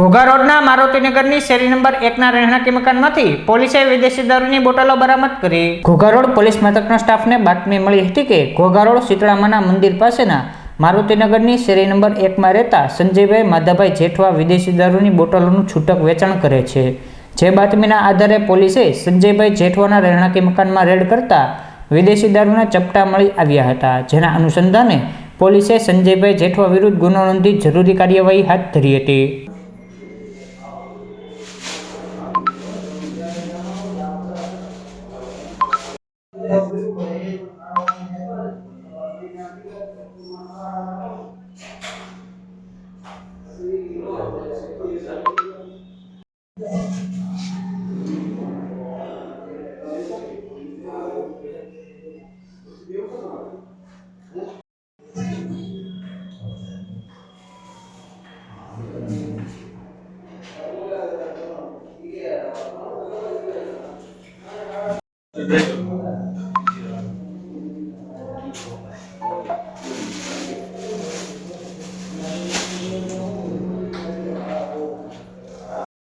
ઘોઘા રોડના મારુતિનગરની શેરી નંબર 1ના રહેણાંકી મકાનમાંથી પોલીસે વિદેશી દારૂની બોટલો બરામદ કરી। ઘોઘા રોડ પોલીસ મથકના સ્ટાફને બાતમી મળી હતી કે ઘોઘા રોડ શીતળામાના મંદિર પાસેના મારુતિનગરની શેરી નંબર 1માં રહેતા સંજયભાઈ માધાભાઈ જેઠવા વિદેશી દારૂની બોટલોનું છૂટક વેચાણ કરે છે। જે બાતમીના આધારે પોલીસે સંજયભાઈ જેઠવાના રહેણાંકી મકાનમાં રેડ કરતા વિદેશી દારૂના ચપટા મળી આવ્યા હતા, જેના અનુસંધાને પોલીસે સંજયભાઈ જેઠવા વિરુદ્ધ ગુનો નોંધી જરૂરી કાર્યવાહી હાથ ધરી હતી।